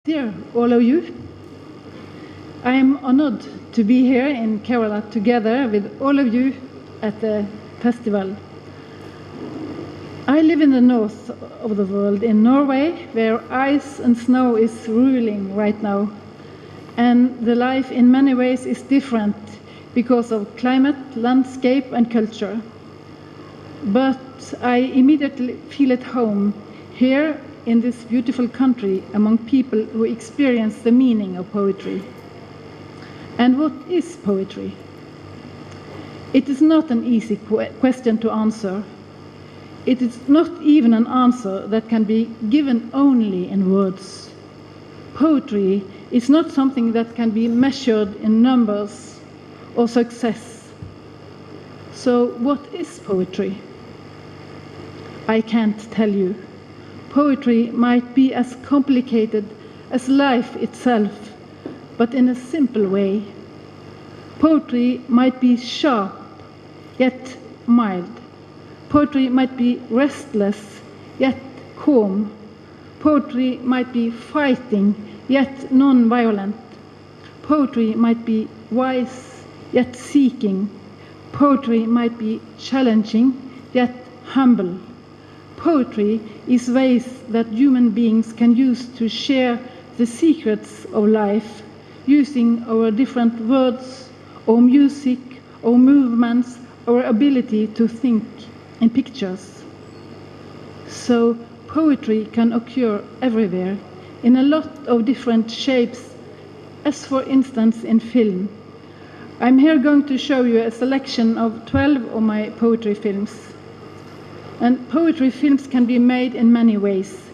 Dear all of you, I am honored to be here in Kerala together with all of you at the festival. I live in the north of the world, in Norway, where ice and snow is ruling right now. And the life in many ways is different because of climate, landscape and culture. But I immediately feel at home here in this beautiful country among people who experience the meaning of poetry. And what is poetry? It is not an easy question to answer. It is not even an answer that can be given only in words. Poetry is not something that can be measured in numbers or success. So what is poetry? I can't tell you. Poetry might be as complicated as life itself, but in a simple way. Poetry might be sharp, yet mild. Poetry might be restless, yet calm. Poetry might be fighting, yet non-violent. Poetry might be wise, yet seeking. Poetry might be challenging, yet humble. Poetry is ways that human beings can use to share the secrets of life, using our different words, or music, or movements, our ability to think in pictures. So poetry can occur everywhere, in a lot of different shapes, as for instance in film. I'm here going to show you a selection of 12 of my poetry films. And poetry films can be made in many ways.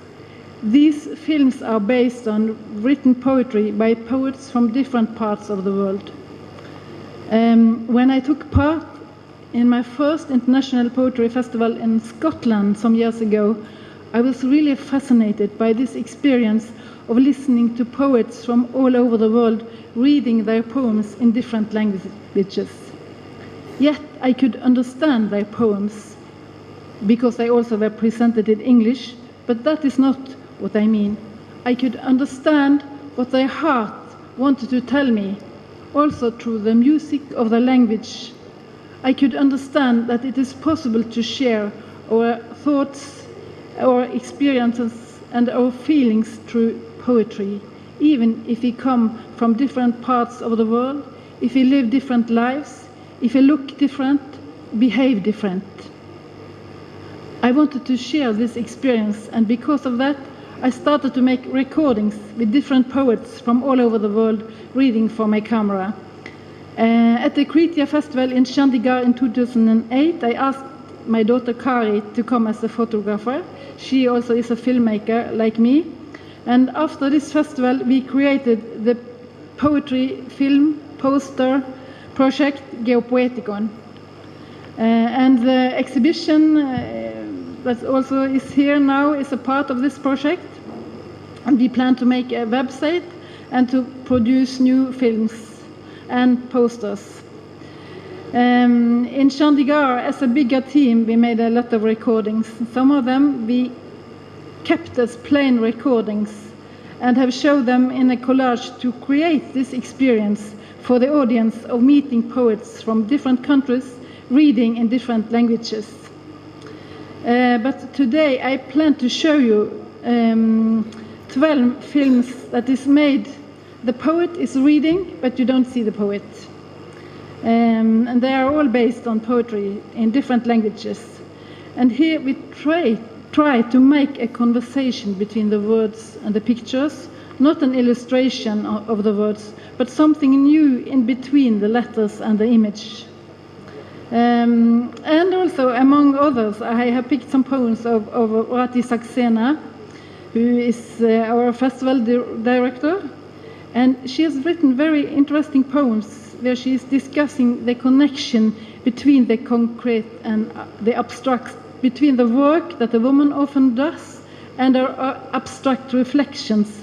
These films are based on written poetry by poets from different parts of the world. When I took part in my first international poetry festival in Scotland some years ago, I was really fascinated by this experience of listening to poets from all over the world reading their poems in different languages. Yet I could understand their poems, because they also were presented in English, but that is not what I mean. I could understand what their heart wanted to tell me, also through the music of the language. I could understand that it is possible to share our thoughts, our experiences, and our feelings through poetry, even if we come from different parts of the world, if we live different lives, if we look different, behave different. I wanted to share this experience, and because of that, I started to make recordings with different poets from all over the world reading for my camera. At the Kritya Festival in Chandigarh in 2008, I asked my daughter Kari to come as a photographer. She also is a filmmaker like me. And after this festival, we created the poetry film poster project Geopoeticon. And the exhibition that also is here now is a part of this project. And we plan to make a website and to produce new films and posters. In Chandigarh, as a bigger team, we made a lot of recordings. Some of them we kept as plain recordings and have showed them in a collage to create this experience for the audience of meeting poets from different countries reading in different languages. But today I plan to show you 12 films that is made. The poet is reading, but you don't see the poet. And they are all based on poetry in different languages. And here we try to make a conversation between the words and the pictures, not an illustration of the words, but something new in between the letters and the image. And also, among others, I have picked some poems of Rati Saxena, who is our festival director. And she has written very interesting poems where she is discussing the connection between the concrete and the abstract, between the work that a woman often does and her abstract reflections